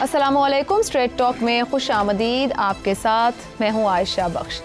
अस्सलामुअलैकुम। Straight talk में खुश आमदीद। आपके साथ मैं हूँ आयशा बख्श।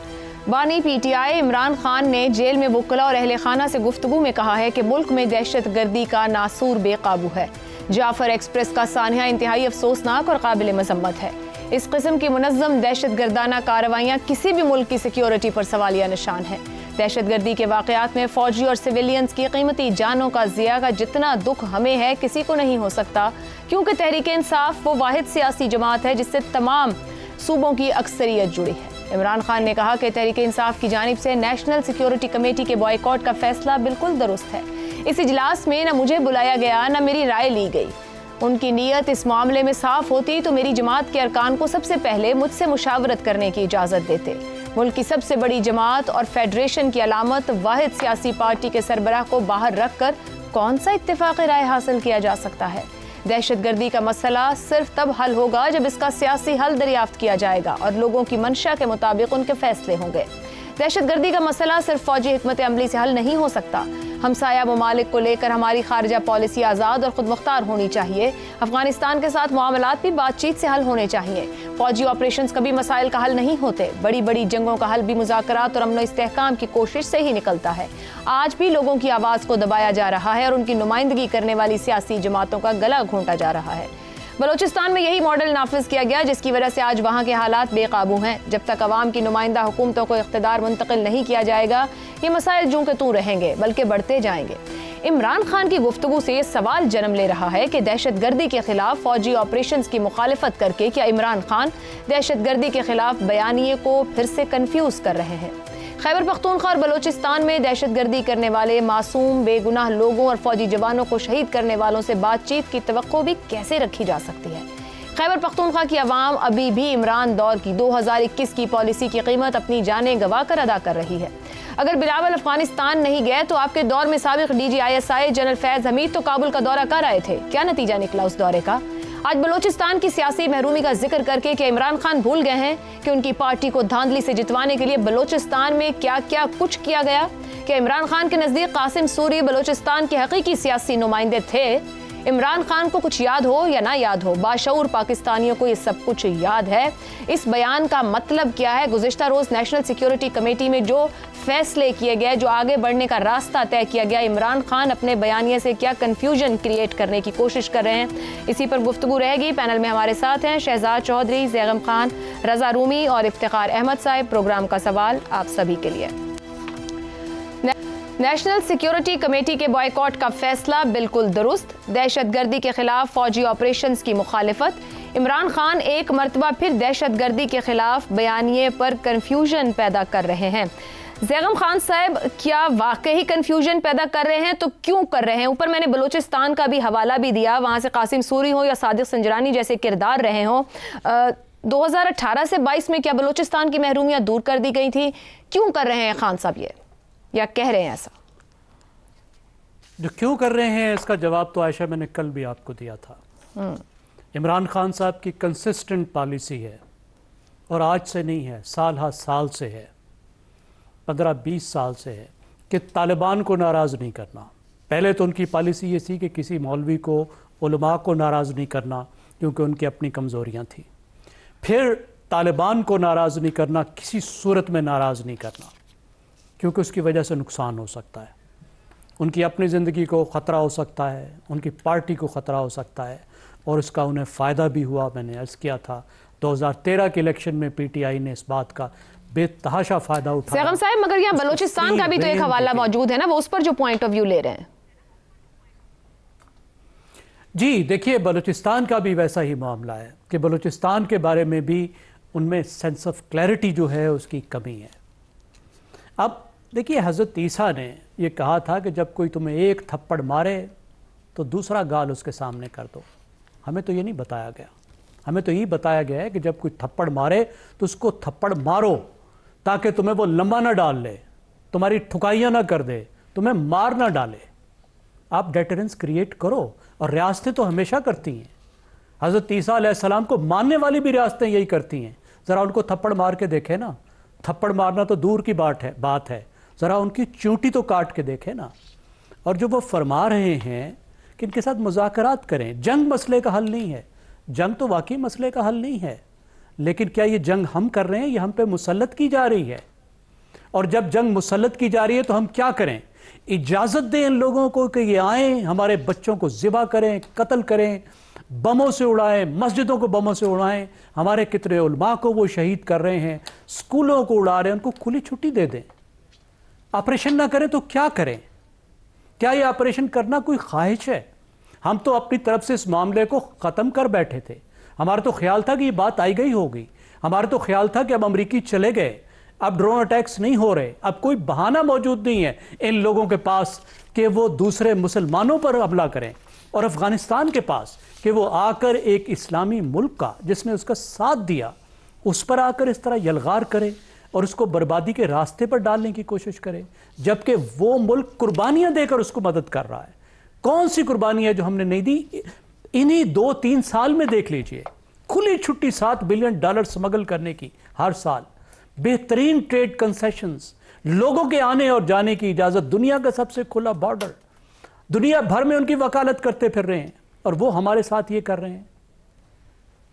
बानी PTI इमरान खान ने जेल में वुकला और अहले खाना से गुफ्तगू में कहा है कि मुल्क में दहशत गर्दी का नासूर बेकाबू है। जाफर एक्सप्रेस का सानिया इंतहाई अफसोसनाक और काबिल मजम्मत है। इस किस्म की मुनज़्ज़म दहशत गर्दाना कार्रवाइयाँ किसी भी मुल्क की सिक्योरिटी पर सवालिया निशान है। दहशत गर्दी के वाक़यात में फौजी और सिविलियंस की कीमती जानों का ज़िया का जितना दुख हमें है किसी को नहीं हो सकता, क्योंकि तहरीक इंसाफ वो वाहिद सियासी जमात है जिससे तमाम सूबों की अक्सरियत जुड़ी है। इमरान खान ने कहा कि तहरीक इंसाफ की जानिब से नेशनल सिक्योरिटी कमेटी के बॉयकॉट का फैसला बिल्कुल दुरुस्त है। इस इजलास में न मुझे बुलाया गया न मेरी राय ली गई। उनकी नीयत इस मामले में साफ होती तो मेरी जमात के अरकान को सबसे पहले मुझसे मुशावरत करने की इजाज़त देते। मुल्क की सबसे बड़ी जमात और फेडरेशन की अलामत वाहिद सियासी पार्टी के सरबराह को बाहर रख कर कौन सा इत्तेफाक राय हासिल किया जा सकता है। दहशत गर्दी का मसला सिर्फ तब हल होगा जब इसका सियासी हल दरियाफ्त किया जाएगा और लोगों की मंशा के मुताबिक उनके फैसले होंगे। दहशत गर्दी का मसला सिर्फ फौजी हिकमत अमली से हल नहीं हो सकता। हमसाया ममालिक को लेकर हमारी खारजा पॉलिसी आज़ाद और खुद मुख्तार होनी चाहिए। अफगानिस्तान के साथ मामलात भी बातचीत से हल होने चाहिए। फौजी ऑपरेशंस कभी मसाइल का हल नहीं होते। बड़ी बड़ी जंगों का हल भी मुज़ाकरात और अमन इस्तेहकाम की कोशिश से ही निकलता है। आज भी लोगों की आवाज़ को दबाया जा रहा है और उनकी नुमाइंदगी करने वाली सियासी जमातों का गला घोंटा जा रहा है। बलोचिस्तान में यही मॉडल नाफिज किया गया जिसकी वजह से आज वहाँ के हालात बेकाबू हैं। जब तक अवाम की नुमाइंदा हुकूमतों को इख्तिदार मुंतकिल नहीं किया जाएगा, ये मसाइल जूं के तूं रहेंगे बल्कि बढ़ते जाएंगे। इमरान खान की गुफ्तगू से ये सवाल जन्म ले रहा है कि दहशत गर्दी के खिलाफ फौजी ऑपरेशंस की मुखालिफत करके क्या इमरान खान दहशत गर्दी के खिलाफ बयानिए को फिर से कन्फ्यूज कर रहे हैं। खैबर पख्तूनख्वा और बलोचिस्तान में दहशत गर्दी करने वाले मासूम बेगुनाह लोगों और फौजी जवानों को शहीद करने वालों से बातचीत की तवक्को भी कैसे रखी जा सकती है। खैबर पख्तूनख्वा की आवाम अभी भी इमरान दौर की 2021 की पॉलिसी की कीमत अपनी जानें गंवा कर अदा कर रही है। अगर बिलावल अफगानिस्तान नहीं गए तो आपके दौर में साबिक DGISI जनरल फैज हमीद तो काबुल का दौरा कर आए थे। क्या नतीजा निकला उस दौरे का? आज बलोचिस्तान की सियासी महरूमी का जिक्र करके क्या इमरान खान भूल गए हैं कि उनकी पार्टी को धांधली से जितवाने के लिए बलोचिस्तान में क्या क्या कुछ किया गया? क्या इमरान खान के नजदीक कासिम सूरी बलोचिस्तान के हकीकी सियासी नुमाइंदे थे? इमरान खान को कुछ याद हो या ना याद हो, बाशऊर पाकिस्तानियों को ये सब कुछ याद है। इस बयान का मतलब क्या है? गुज़िश्ता रोज नेशनल सिक्योरिटी कमेटी में जो फैसले किए गए, जो आगे बढ़ने का रास्ता तय किया गया, इमरान खान अपने बयानिए से क्या कंफ्यूजन क्रिएट करने की कोशिश कर रहे हैं, इसी पर गुफ्तगू रहेगी। पैनल में हमारे साथ हैं शहजाद चौधरी, ज़ैगम खान, रजा रूमी और इफ्तिखार अहमद साहब। प्रोग्राम का सवाल आप सभी के लिए। नेशनल सिक्योरिटी कमेटी के बॉयकॉट का फैसला बिल्कुल दुरुस्त। दहशत गर्दी के खिलाफ फौजी ऑपरेशंस की मुखालिफत। इमरान खान एक मरतबा फिर दहशत गर्दी के खिलाफ बयानिए पर कंफ्यूजन पैदा कर रहे हैं। ज़ैगम खान साहब, क्या वाकई कंफ्यूजन पैदा कर रहे हैं? तो क्यों कर रहे हैं? ऊपर मैंने बलूचिस्तान का भी हवाला भी दिया, वहाँ से कासिम सूरी हो या सादिक संजरानी जैसे किरदार रहे हों। 2018 से 22 में क्या बलूचिस्तान की महरूमियाँ दूर कर दी गई थी? क्यों कर रहे हैं खान साहब ये, या कह रहे हैं ऐसा? जो क्यों कर रहे हैं इसका जवाब तो आयशा मैंने कल भी आपको दिया था। इमरान खान साहब की कंसिस्टेंट पॉलिसी है और आज से नहीं है, साल हर साल से है, 15-20 साल से है कि तालिबान को नाराज़ नहीं करना। पहले तो उनकी पॉलिसी ये थी कि किसी मौलवी को, उलमा को नाराज़ नहीं करना क्योंकि उनकी अपनी कमज़ोरियाँ थी। फिर तालिबान को नाराज़ नहीं करना, किसी सूरत में नाराज़ नहीं करना क्योंकि उसकी वजह से नुकसान हो सकता है, उनकी अपनी ज़िंदगी को ख़तरा हो सकता है, उनकी पार्टी को ख़तरा हो सकता है और इसका उन्हें फ़ायदा भी हुआ। मैंने अर्ज़ किया था 2013 के इलेक्शन में PTI ने इस बात का बेतहाशा फ़ायदा उठाया। ज़ैगम साहब, मगर यहाँ बलूचिस्तान का भी तो एक हवाला मौजूद है ना, वो उस पर जो पॉइंट ऑफ व्यू ले रहे हैं। जी देखिए, बलूचिस्तान का भी वैसा ही मामला है कि बलूचिस्तान के बारे में भी उनमें सेंस ऑफ क्लैरिटी जो है उसकी कमी है। अब देखिए, हज़रत ईसा ने ये कहा था कि जब कोई तुम्हें एक थप्पड़ मारे तो दूसरा गाल उसके सामने कर दो। हमें तो ये नहीं बताया गया, हमें तो यही बताया गया है कि जब कोई थप्पड़ मारे तो उसको थप्पड़ मारो ताकि तुम्हें वो लंबा ना डाल ले, तुम्हारी ठुकाइयाँ ना कर दे, तुम्हें मार ना डाले। आप डेटरेंस क्रिएट करो और रियासतें तो हमेशा करती हैं। हज़रत ईसा अलैहिस्सलाम को मानने वाली भी रियासतें यही करती हैं। ज़रा उनको थप्पड़ मार के देखें ना, थप्पड़ मारना तो दूर की बात है, ज़रा उनकी चूंटी तो काट के देखें ना। और जो वो फरमा रहे हैं कि इनके साथ मुज़ाकरात करें, जंग मसले का हल नहीं है, जंग तो वाकई मसले का हल नहीं है, लेकिन क्या ये जंग हम कर रहे हैं, ये हम पे मुसल्लत की जा रही है? और जब जंग मुसल्लत की जा रही है तो हम क्या करें? इजाज़त दें इन लोगों को कि ये आएँ, हमारे बच्चों को ज़िबा करें, कत्ल करें, बमों से उड़ाएं, मस्जिदों को बमों से उड़ाएं, हमारे कितने उलमा को वो शहीद कर रहे हैं, स्कूलों को उड़ा रहे हैं, उनको खुली छुट्टी दे दें। ऑपरेशन ना करें तो क्या करें? क्या ये ऑपरेशन करना कोई ख्वाहिश है? हम तो अपनी तरफ से इस मामले को ख़त्म कर बैठे थे। हमारा तो ख्याल था कि ये बात आई गई होगी, हमारा तो ख्याल था कि अब अमरीकी चले गए, अब ड्रोन अटैक्स नहीं हो रहे, अब कोई बहाना मौजूद नहीं है इन लोगों के पास कि वो दूसरे मुसलमानों पर हमला करें, और अफ़गानिस्तान के पास कि वो आकर एक इस्लामी मुल्क का जिसने उसका साथ दिया उस पर आकर इस तरह यलगार करे और उसको बर्बादी के रास्ते पर डालने की कोशिश करे, जबकि वो मुल्क कुर्बानियां देकर उसको मदद कर रहा है। कौन सी कुर्बानियां जो हमने नहीं दी? इन्हीं 2-3 साल में देख लीजिए, खुली छुट्टी $7 बिलियन स्मगल करने की हर साल, बेहतरीन ट्रेड कंसेशंस, लोगों के आने और जाने की इजाज़त, दुनिया का सबसे खुला बॉर्डर, दुनिया भर में उनकी वकालत करते फिर रहे हैं, और वो हमारे साथ ये कर रहे हैं।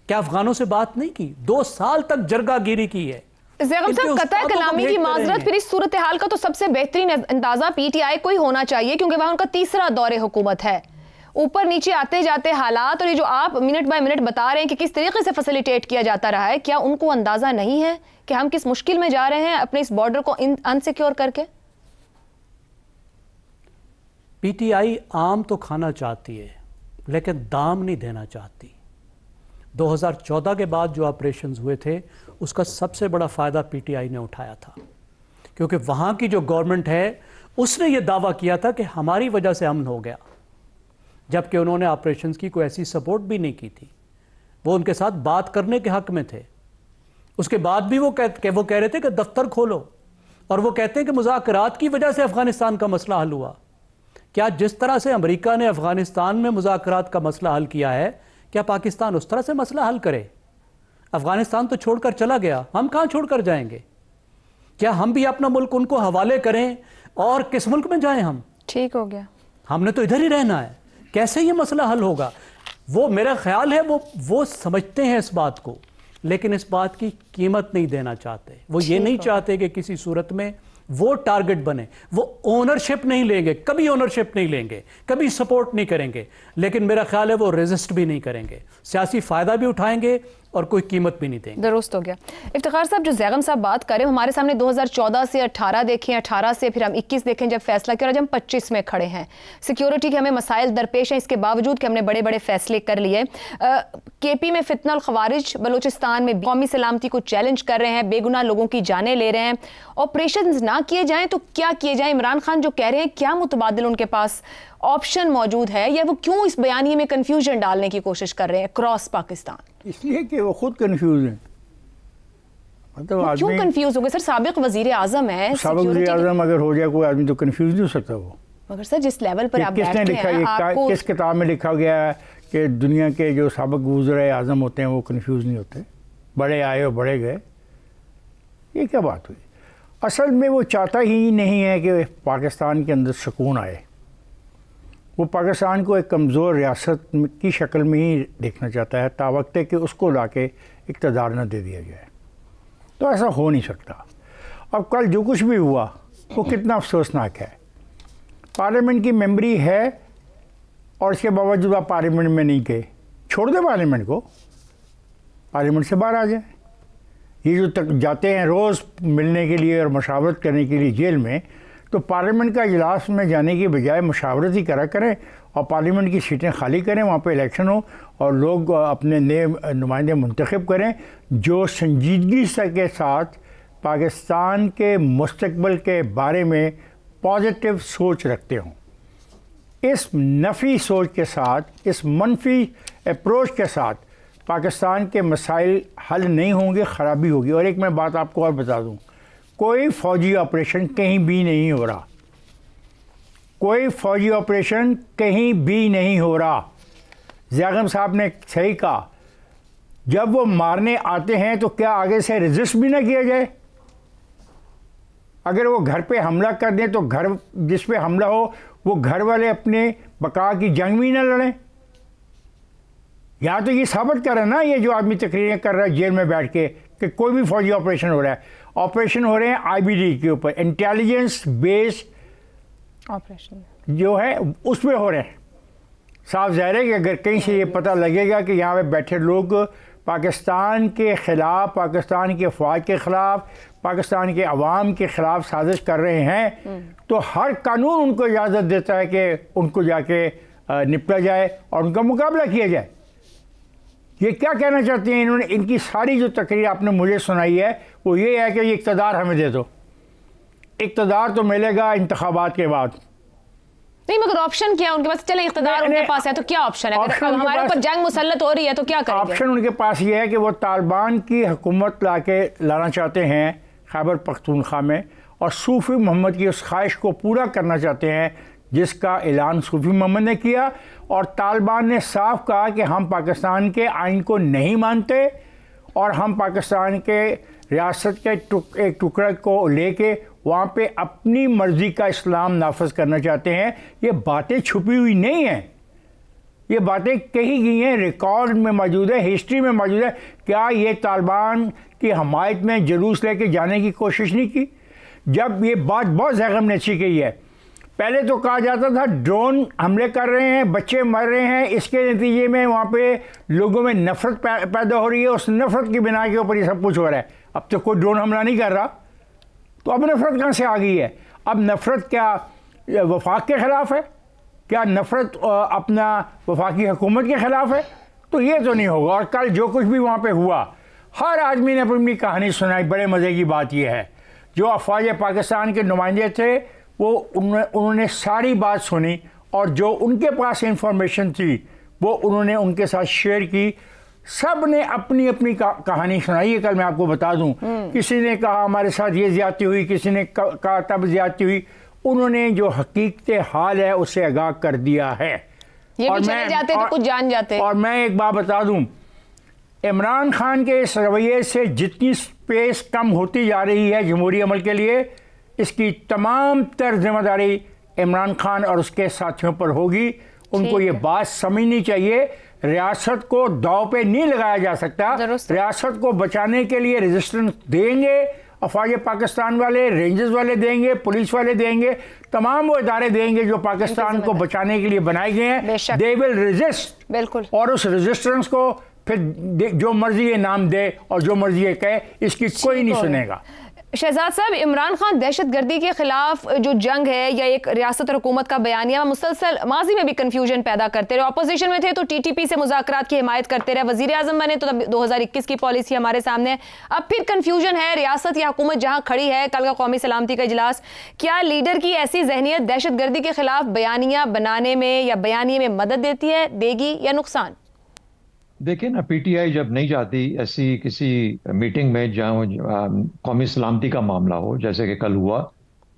क्या अफगानों से बात नहीं की? 2 साल तक जरगागिरी की है। ज़ैगम साहब, कतई कलामी की माजरत फिर इस सूरत हाल का तो सबसे बेहतरीन अंदाजा पीटीआई को ही होना चाहिए, क्योंकि वह उनका तीसरा दौरे हुकूमत है। ऊपर नीचे आते जाते हालात, और ये जो आप मिनट बाय मिनट बता रहे हैं कि किस तरीके से फैसिलिटेट किया जाता रहा है, क्या उनको अंदाजा नहीं है कि हम किस मुश्किल में जा रहे हैं अपने इस बॉर्डर को अनसिक्योर करके? पीटीआई आम तो खाना चाहती है लेकिन दाम नहीं देना चाहती। 2014 के बाद जो ऑपरेशंस हुए थे उसका सबसे बड़ा फ़ायदा पीटीआई ने उठाया था, क्योंकि वहाँ की जो गवर्नमेंट है उसने ये दावा किया था कि हमारी वजह से अमन हो गया, जबकि उन्होंने ऑपरेशंस की कोई ऐसी सपोर्ट भी नहीं की थी। वो उनके साथ बात करने के हक़ में थे। उसके बाद भी वो कह रहे थे कि दफ्तर खोलो, और वो कहते हैं कि मुज़ाकरात की वजह से अफ़गानिस्तान का मसला हल हुआ। क्या जिस तरह से अमेरिका ने अफ़गानिस्तान में मुज़ाकरात का मसला हल किया है, क्या पाकिस्तान उस तरह से मसला हल करे? अफ़गानिस्तान तो छोड़कर चला गया, हम कहाँ छोड़कर जाएंगे? क्या हम भी अपना मुल्क उनको हवाले करें और किस मुल्क में जाएं हम? ठीक हो गया, हमने तो इधर ही रहना है। कैसे ये मसला हल होगा? वो मेरा ख्याल है वो समझते हैं इस बात को, लेकिन इस बात की कीमत नहीं देना चाहते। वो ये नहीं चाहते कि किसी सूरत में वो टारगेट बने। वो ओनरशिप नहीं लेंगे, कभी ओनरशिप नहीं लेंगे, कभी सपोर्ट नहीं करेंगे, लेकिन मेरा ख्याल है वो रेजिस्ट भी नहीं करेंगे, सियासी फ़ायदा भी उठाएंगे और कोई कीमत भी नहीं देंगे। दुरुस्त हो गया। इफ्तिखार साहब, जो ज़ैगम साहब बात करें, हमारे सामने 2014 से 18 देखें, 18 से फिर हम 21 देखें जब फैसला किया, और आज हम 25 में खड़े हैं। सिक्योरिटी के हमें मसाइल दरपेश हैं, इसके बावजूद कि हमने बड़े बड़े फैसले कर लिए। केपी में फितना और खवारिज बलूचिस्तान में कौमी सलामती को चैलेंज कर रहे हैं, बेगुनाह लोगों की जानें ले रहे हैं। ऑपरेशन ना किए जाएं तो क्या किए जाएं? इमरान खान जो कह रहे हैं, क्या मुतबादिल उनके पास ऑप्शन मौजूद है, या वो क्यों इस बयानिए में कंफ्यूजन डालने की कोशिश कर रहे हैं क्रॉस पाकिस्तान? इसलिए कि वो खुद कंफ्यूज हैं। मतलब क्यों कंफ्यूज हो गए सर? साबिक वजीर आजम है, साबिक वजीर आजम अगर हो जाए कोई आदमी तो कंफ्यूज नहीं हो सकता वो। मगर सर जिस लेवल पर आप किसने लिखा है, आपको किस किताब में लिखा गया है कि दुनिया के जो साबिक वज़ीर आज़म होते हैं वो कंफ्यूज नहीं होते, बड़े आए और बड़े गए? ये क्या बात हुई? असल में वो चाहता ही नहीं है कि पाकिस्तान के अंदर सुकून आए। वो पाकिस्तान को एक कमज़ोर रियासत की शक्ल में ही देखना चाहता है, तावक्ते कि उसको लाके इक़्तिदार न दे दिया जाए। तो ऐसा हो नहीं सकता। अब कल जो कुछ भी हुआ वो कितना अफसोसनाक है। पार्लियामेंट की मेंबरी है और इसके बावजूद आप पार्लियामेंट में नहीं गए। छोड़ दें पार्लियामेंट को, पार्लियामेंट से बाहर आ जाए। ये जो तक जाते हैं रोज़ मिलने के लिए और मशावरत करने के लिए जेल में, तो पार्लियामेंट का इजलास में जाने की बजाय मशावरत ही करा करें और पार्लियामेंट की सीटें खाली करें, वहाँ पे इलेक्शन हो और लोग अपने नए नुमाइंदे मुंतखब करें जो संजीदगी के साथ पाकिस्तान के मुस्तकबिल के बारे में पॉजिटिव सोच रखते हों। इस नफ़ी सोच के साथ, इस मनफी अप्रोच के साथ पाकिस्तान के मसाइल हल नहीं होंगे, ख़राबी होगी। और एक मैं बात आपको और बता दूं, कोई फ़ौजी ऑपरेशन कहीं भी नहीं हो रहा, कोई फ़ौजी ऑपरेशन कहीं भी नहीं हो रहा। ज़ैगम साहब ने सही कहा, जब वो मारने आते हैं तो क्या आगे से रजिस्ट भी ना किया जाए? अगर वो घर पे हमला कर दें तो घर जिस पे हमला हो वो घर वाले अपने बका की जंग भी ना लड़ें? या तो ये साबित कर रहा है ना, ये जो आदमी तकरीरें कर रहा है जेल में बैठ के, कि कोई भी फौजी ऑपरेशन हो रहा है, ऑपरेशन हो रहे हैं आईबीडी के ऊपर, इंटेलिजेंस बेस्ड ऑपरेशन जो है उसमें हो रहे हैं। साफ ज़ाहिर है कि अगर कहीं से ये पता लगेगा कि यहाँ पे बैठे लोग पाकिस्तान के ख़िलाफ़, पाकिस्तान के फ़ौज के ख़िलाफ़, पाकिस्तान के अवाम के ख़िलाफ़ साजिश कर रहे हैं, तो हर कानून उनको इजाज़त देता है कि उनको जाके निपटा जाए और उनका मुकाबला किया जाए। ये क्या कहना चाहते हैं इन्होंने? इनकी सारी जो तकरीर आपने मुझे सुनाई है वो ये है कि ये इक़्तिदार हमें दे दो, इक़्तिदार तो मिलेगा इंतखाबात के बाद। नहीं, मगर ऑप्शन क्या है उनके पास? चले इक़्तिदार उनके पास है तो क्या ऑप्शन है? अगर हमारे ऊपर जंग मुसल्लत हो रही है तो क्या करेंगे? ऑप्शन उनके पास ये है कि वो तालिबान की हुकूमत लाना चाहते हैं खैबर पख्तूनख्वा में, और सूफी मोहम्मद की उस ख्वाहिश को पूरा करना चाहते हैं जिसका ऐलान सूफी मोहम्मद ने किया। और तालिबान ने साफ कहा कि हम पाकिस्तान के आइन को नहीं मानते और हम पाकिस्तान के रियासत के एक टुकड़े को लेके वहाँ पे अपनी मर्ज़ी का इस्लाम नाफज करना चाहते हैं। ये बातें छुपी हुई नहीं हैं, ये बातें कही गई हैं, रिकॉर्ड में मौजूद है, हिस्ट्री में मौजूद है। क्या ये तालिबान की हमायत में जुलूस लेके जाने की कोशिश नहीं की? जब ये बात बहुत ज़हम नशी की है, पहले तो कहा जाता था ड्रोन हमले कर रहे हैं, बच्चे मर रहे हैं, इसके नतीजे में वहाँ पे लोगों में नफ़रत पैदा हो रही है, उस नफ़रत की बिना के ऊपर ये सब कुछ हो रहा है। अब तो कोई ड्रोन हमला नहीं कर रहा, तो अब नफ़रत कहाँ से आ गई है? अब नफ़रत क्या वफाक के ख़िलाफ़ है? क्या नफ़रत अपना वफाकी हुकूमत के ख़िलाफ़ है? तो ये तो नहीं होगा। और कल जो कुछ भी वहाँ पे हुआ, हर आदमी ने अपनी कहानी सुनाई। बड़े मज़े की बात यह है, जो अफवाज पाकिस्तान के नुमाइंदे थे वो उन्होंने सारी बात सुनी, और जो उनके पास इंफॉर्मेशन थी वो उन्होंने उनके साथ शेयर की। सब ने अपनी अपनी कहानी सुनाई है। कल मैं आपको बता दूं, किसी ने कहा हमारे साथ ये ज़्यादती हुई, किसी ने कहा तब ज़्यादती हुई। उन्होंने जो हकीकत हाल है उससे आगाह कर दिया है। ये भी चले जाते तो कुछ जान जाते। और मैं एक बात बता दूं, इमरान खान के इस रवैये से जितनी स्पेस कम होती जा रही है जमहूरी अमल के लिए, इसकी तमाम तर जिम्मेदारी इमरान खान और उसके साथियों पर होगी। उनको ये बात समझनी चाहिए, रियासत को दाव पे नहीं लगाया जा सकता। रियासत को बचाने के लिए रेजिस्टेंस देंगे अफवाज पाकिस्तान वाले, रेंजर्स वाले देंगे, पुलिस वाले देंगे, तमाम वो इदारे देंगे जो पाकिस्तान को बचाने के लिए बनाए गए हैं। दे विल रेजिस्ट, बिल्कुल। और उस रेजिस्टेंस को फिर जो मर्जी ये नाम दे और जो मर्जी ये कहे, इसकी कोई नहीं सुनेगा। शहजाद साहब, इमरान खान दहशतगर्दी के खिलाफ जो जंग है या एक रियासत और हुकूमत का बयानिया मुसलसल माजी में भी कंफ्यूजन पैदा करते रहे। अपोजिशन में थे तो टीटीपी से मुज़ाकरात की हिमायत करते रहे, वजीर आजम बने तो तब 2021 की पॉलिसी हमारे सामने। अब फिर कंफ्यूजन है, रियासत या हुकूमत जहां खड़ी है। कल का कौमी सलामती का इजलास, क्या लीडर की ऐसी जहनीत दहशतगर्दी के खिलाफ बयानिया बनाने में या बयानिए में मदद देती है, देगी या नुकसान? देखिए ना, पीटीआई जब नहीं जाती ऐसी किसी मीटिंग में जहाँ कौमी सलामती का मामला हो, जैसे कि कल हुआ,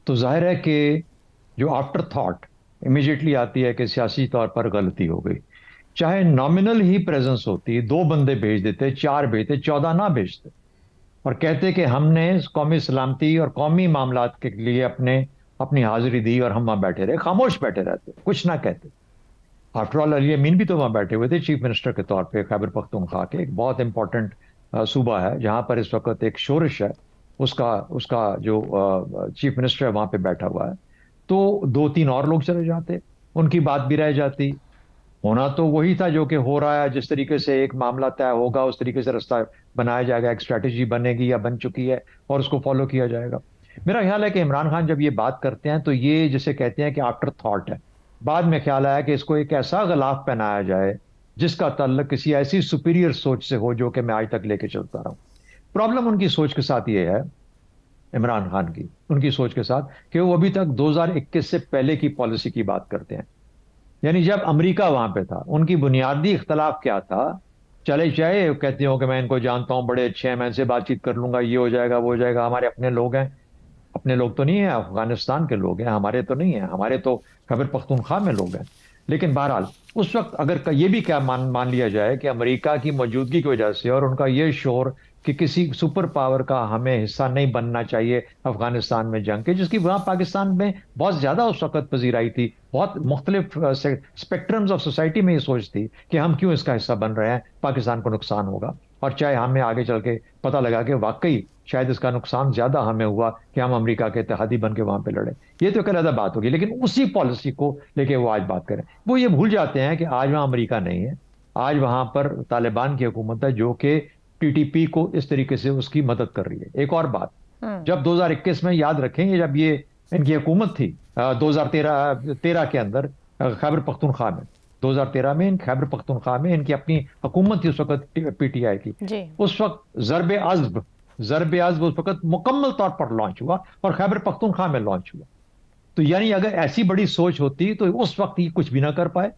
तो जाहिर है कि जो आफ्टर थॉट इमीडिएटली आती है कि सियासी तौर पर गलती हो गई। चाहे नॉमिनल ही प्रेजेंस होती, 2 बंदे भेज देते, 4 भेजते, 14 ना भेजते, और कहते कि हमने कौमी सलामती और कौमी मामलात के लिए अपनी हाजिरी दी और हम वहाँ बैठे रहे, खामोश बैठे रहते, कुछ ना कहते। आफ्टर ऑल अली अमीन भी तो वहाँ बैठे हुए थे चीफ मिनिस्टर के तौर पे। खैबर पख्तूनख्वा के एक बहुत इंपॉर्टेंट सूबा है जहाँ पर इस वक्त एक शोरिश है, उसका जो चीफ मिनिस्टर है वहाँ पे बैठा हुआ है। तो 2-3 और लोग चले जाते, उनकी बात भी रह जाती। होना तो वही था जो कि हो रहा है, जिस तरीके से एक मामला तय होगा उस तरीके से रास्ता बनाया जाएगा, एक स्ट्रैटेजी बनेगी या बन चुकी है और उसको फॉलो किया जाएगा। मेरा ख्याल है कि इमरान खान जब ये बात करते हैं तो ये जिसे कहते हैं कि आफ्टर थॉट है। बाद में ख्याल आया कि इसको एक ऐसा गिलाफ पहनाया जाए जिसका ताल्लुक किसी ऐसी सुपीरियर सोच से हो जो कि मैं आज तक लेके चलता रहा हूं। प्रॉब्लम उनकी सोच के साथ ये है, इमरान खान की उनकी सोच के साथ, कि वो अभी तक 2021 से पहले की पॉलिसी की बात करते हैं। यानी जब अमेरिका वहां पे था, उनकी बुनियादी इख्तलाफ क्या था? चले जाए कहते हो कि मैं इनको जानता हूं, बड़े अच्छे हैं, मैं इनसे बातचीत कर लूंगा, ये हो जाएगा वो हो जाएगा, हमारे अपने लोग हैं। अपने लोग तो नहीं है, अफगानिस्तान के लोग हैं, हमारे तो नहीं है, हमारे तो खैबर पख्तूनख्वा में लोग हैं। लेकिन बहरहाल उस वक्त अगर ये भी क्या मान लिया जाए कि अमेरिका की मौजूदगी की वजह से और उनका ये शोर कि किसी सुपर पावर का हमें हिस्सा नहीं बनना चाहिए अफगानिस्तान में जंग के, जिसकी वहाँ पाकिस्तान में बहुत ज़्यादा उस वक्त पजीराई थी। बहुत मुख्तलिफ स्पेक्ट्रम्स ऑफ सोसाइटी में ये सोच थी कि हम क्यों इसका हिस्सा बन रहे हैं, पाकिस्तान को नुकसान होगा। और चाहे हमें आगे चल के पता लगा कि वाकई शायद इसका नुकसान ज़्यादा हमें हुआ कि हम अमेरिका के इत्तेहादी बन के वहाँ पे लड़े, ये तो एक अलग बात होगी। लेकिन उसी पॉलिसी को लेके वो आज बात करें, वो ये भूल जाते हैं कि आज वहाँ अमेरिका नहीं है, आज वहाँ पर तालिबान की हुकूमत है जो कि टीटीपी को इस तरीके से उसकी मदद कर रही है। एक और बात, जब 2021 में याद रखेंगे, जब ये इनकी हुकूमत थी 2013 के अंदर खैबर पख्तूनख्वा में, 2013 में खैबर पख्तूनख्वा में इनकी अपनी हुकूमत थी उस वक्त पीटीआई की। उस वक्त ज़रब अज़्ब उस वक्त मुकम्मल तौर पर लॉन्च हुआ और खैबर पख्तूनख्वा में लॉन्च हुआ। तो यानी अगर ऐसी बड़ी सोच होती तो उस वक्त ये कुछ भी ना कर पाए।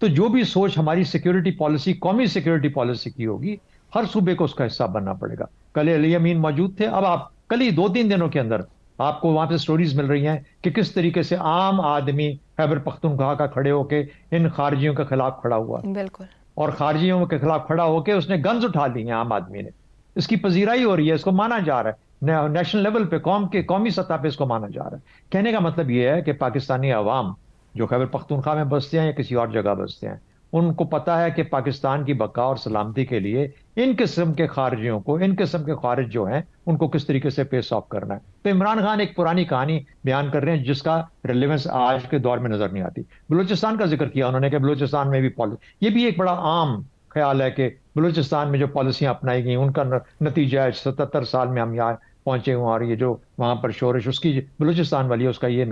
तो जो भी सोच हमारी सिक्योरिटी पॉलिसी, कौमी सिक्योरिटी पॉलिसी की होगी, हर सूबे को उसका हिस्सा बनना पड़ेगा। कल अली अमीन मौजूद थे, अब आप कल ही 2-3 दिनों के अंदर आपको वहां पे स्टोरीज मिल रही हैं कि किस तरीके से आम आदमी खैबर पख्तूनख्वा का खड़े होके इन खारजियों के खिलाफ खड़ा हुआ। बिल्कुल। और खारजियों के खिलाफ खड़ा होके उसने गन्स उठा ली हैं आम आदमी ने। इसकी पजीराई हो रही है, इसको माना जा रहा है नेशनल लेवल पे, कौमी सतह पे इसको माना जा रहा है। कहने का मतलब यह है कि पाकिस्तानी अवाम जो खैबर पख्तूनख्वा में बसते हैं या किसी और जगह बसते हैं, उनको पता है कि पाकिस्तान की बका और सलामती के लिए इन किस्म के खारजियों को, इन किस्म के खारिज जो हैं, उनको किस तरीके से पेश ऑफ करना है। तो इमरान खान एक पुरानी कहानी बयान कर रहे हैं जिसका रिलेवेंस आज के दौर में नजर नहीं आती। बलूचिस्तान का जिक्र किया उन्होंने कि बलूचिस्तान में भी पॉलिसी, ये भी एक बड़ा आम ख्याल है कि बलूचिस्तान में जो पॉलिसियां अपनाई गई उनका नतीजा है 77 साल में हम यहाँ पहुंचे हुए, और ये जो वहां पर शोरिश उसकी बलूचिस्तान वाली है उसका ये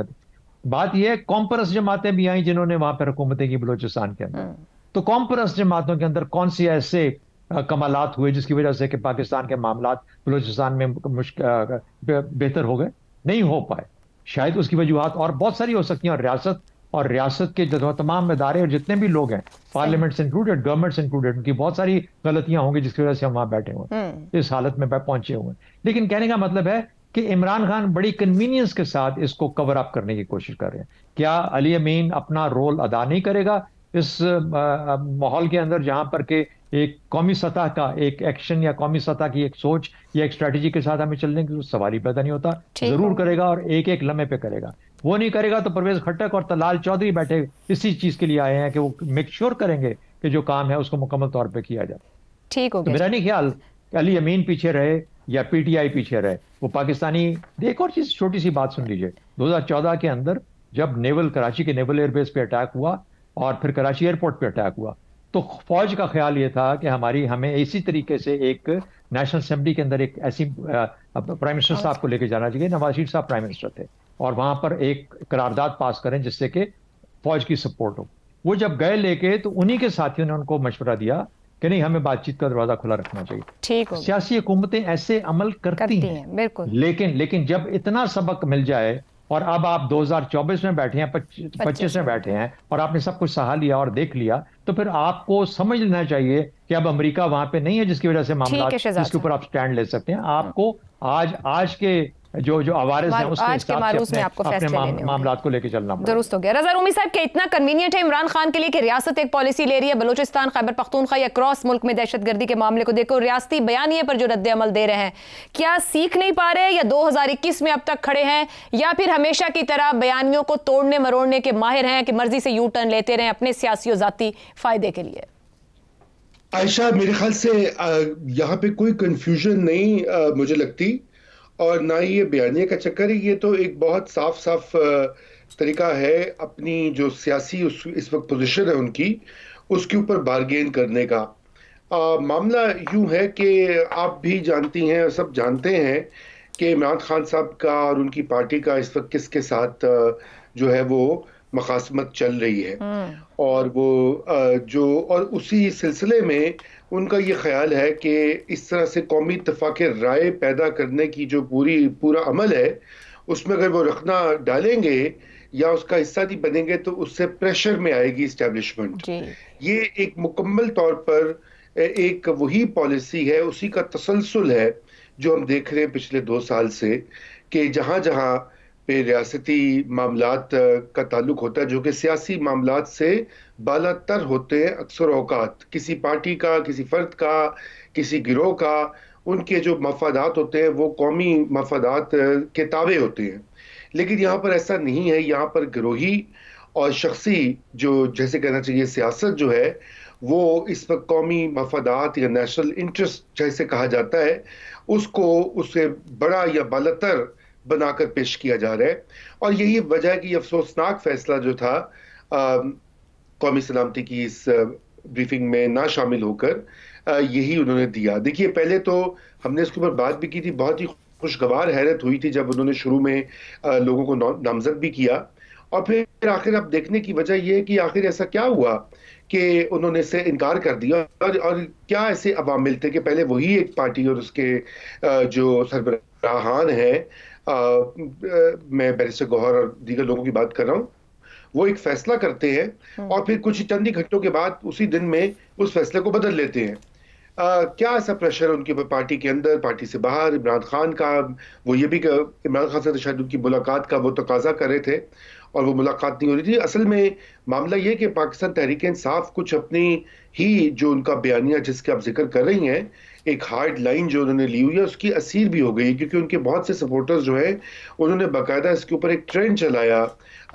बात यह है। कॉम्परस जमातें भी आई जिन्होंने वहां पर हुकूमतें की बलूचिस्तान के अंदर, तो कॉम्परस जमातों के अंदर कौन सी ऐसे कमालात हुए जिसकी वजह से कि पाकिस्तान के मामलात बलूचिस्तान में बेहतर हो गए? नहीं हो पाए। शायद उसकी वजूहत और बहुत सारी हो सकती हैं, और रियासत के जो तमाम इदारे और जितने भी लोग हैं, पार्लियामेंट्स इंक्लूडेड, गवर्नमेंट्स इंक्लूडेड, उनकी बहुत सारी गलतियां होंगी जिसकी वजह से हम वहां बैठे हुए इस हालत में पहुंचे हुए। लेकिन कहने का मतलब है कि इमरान खान बड़ी कन्वीनियंस के साथ इसको कवर अप करने की कोशिश कर रहे हैं। क्या अली अमीन अपना रोल अदा नहीं करेगा इस माहौल के अंदर जहां पर के एक कौमी सतह का एक एक्शन या कौमी सतह की एक सोच या एक स्ट्रेटजी के साथ हमें चलने की सवाल ही पैदा नहीं होता। जरूर करेगा और एक एक लम्हे पे करेगा। वो नहीं करेगा तो परवेज खट्टक और तलाल चौधरी बैठे इसी चीज के लिए आए हैं कि वो मेक श्योर करेंगे कि जो काम है उसको मुकम्मल तौर पे किया जाए। ठीक हो गया। मेरा नहीं ख्याल अली अमीन पीछे रहे या पीटीआई पीछे रहे, वो पाकिस्तानी। एक और चीज, छोटी सी बात सुन लीजिए, 2014 के अंदर जब कराची के नेवल एयरबेस पे अटैक हुआ और फिर कराची एयरपोर्ट पे अटैक हुआ, तो फौज का ख्याल ये था कि हमें इसी तरीके से एक नेशनल असेंबली के अंदर एक ऐसी प्राइम मिनिस्टर साहब को लेके जाना चाहिए, नवाज शरीफ साहब प्राइम मिनिस्टर थे, और वहां पर एक करारदाद पास करें जिससे कि फौज की सपोर्ट हो। वो जब गए लेके तो उन्हीं के साथियों ने उनको मशवरा दिया कि नहीं, हमें बातचीत का दरवाजा खुला रखना चाहिए। ठीक हो। सियासी हुकूमतें ऐसे अमल करती हैं बिल्कुल। लेकिन जब इतना सबक मिल जाए, और अब आप 2024 में बैठे हैं, 25 में बैठे हैं, और आपने सब कुछ सहा लिया और देख लिया, तो फिर आपको समझ लेना चाहिए कि अब अमेरिका वहां पे नहीं है जिसकी वजह से मामला जिसके ऊपर आप स्टैंड ले सकते हैं। आपको आज के जो आवारिस हैं उसके हिसाब से अपने मामलात को लेकर चलना पड़ेगा। दुरुस्त हो गया। रज़ा रूमी साहब, क्या इतना कन्वीनियंट है इमरान खान के लिए कि रियासत एक पॉलिसी ले रही है, बलूचिस्तान, खैबर पख्तूनख्वा या क्रॉस मुल्क में दहशतगर्दी के मामले को देखो, रियासती बयानिए पर जो रद्द अमल दे रहे हैं, क्या सीख नहीं पा रहे, या 2021 में अब तक खड़े हैं, या फिर हमेशा की तरह बयानियों को तोड़ने मरोड़ने के माहिर हैं कि मर्जी से यू टर्न लेते रहे अपने सियासी और जाती फायदे के लिए? आयशा, मेरे ख्याल से यहाँ पे कोई कंफ्यूजन नहीं मुझे लगती, और ना ही ये बयानिया का चक्कर है। ये तो एक बहुत साफ तरीका है अपनी जो सियासी इस वक्त पोजीशन है उनकी, उसके ऊपर बार्गेन करने का। मामला यूं है कि आप भी जानती हैं और सब जानते हैं कि इमरान खान साहब का और उनकी पार्टी का इस वक्त किसके साथ जो है वो मखासमत चल रही है, और वो और उसी सिलसिले में उनका ये ख्याल है कि इस तरह से कौमी इत्तेफाक राय पैदा करने की जो पूरा अमल है, उसमें अगर वो रखना डालेंगे या उसका हिस्सा नहीं बनेंगे तो उससे प्रेशर में आएगी इस्टेब्लिशमेंट। ये एक मुकम्मल तौर पर एक वही पॉलिसी है, उसी का तसलसल है जो हम देख रहे हैं पिछले 2 साल से, कि जहाँ जहाँ पे रियासती मामलात का ताल्लुक होता है, जो कि सियासी मामलात से बालातर होते हैं अक्सर औकात, किसी पार्टी का, किसी फर्द का, किसी गिरोह का, उनके जो मफादात होते हैं वो कौमी मफादात के ताबे होते हैं। लेकिन यहाँ पर ऐसा नहीं है, यहाँ पर गिरोही और शख्सी जो जैसे कहना चाहिए सियासत जो है वो इस वक्त कौमी मफादात या नेशनल इंटरेस्ट जैसे कहा जाता है उसको उससे बड़ा या बालतर बनाकर पेश किया जा रहा है। और यही वजह है कि अफसोसनाक फैसला जो था कौमी सलामती की इस ब्रीफिंग में ना शामिल होकर यही उन्होंने दिया। देखिए पहले तो हमने इसके ऊपर बात भी की थी, बहुत ही खुशगवार हैरत हुई थी जब उन्होंने शुरू में लोगों को नामजद भी किया, और फिर आखिर अब देखने की वजह यह है कि आखिर ऐसा क्या हुआ कि उन्होंने इससे इनकार कर दिया, और क्या ऐसे अवामिल थे कि पहले वही एक पार्टी और उसके जो सरबराहान हैं, मैं बैरिस्टर गौहर और दीगर लोगों की बात कर रहा हूँ, वो एक फैसला करते हैं और फिर कुछ चंद ही घंटों के बाद उसी दिन में उस फैसले को बदल लेते हैं। क्या ऐसा प्रेशर उनके पार्टी के अंदर, पार्टी से बाहर? इमरान खान का वो ये भी इमरान खान से तो शायद उनकी मुलाकात का वो तकाजा कर रहे थे और वो मुलाकात नहीं हो रही थी। असल में मामला ये कि पाकिस्तान तहरीक इंसाफ कुछ अपनी ही जो उनका बयानिया जिसके आप जिक्र कर रही हैं, एक हार्ड लाइन जो उन्होंने ली हुई है उसकी असीर भी हो गई, क्योंकि उनके बहुत से सपोर्टर्स जो हैं उन्होंने बाकायदा इसके ऊपर एक ट्रेंड चलाया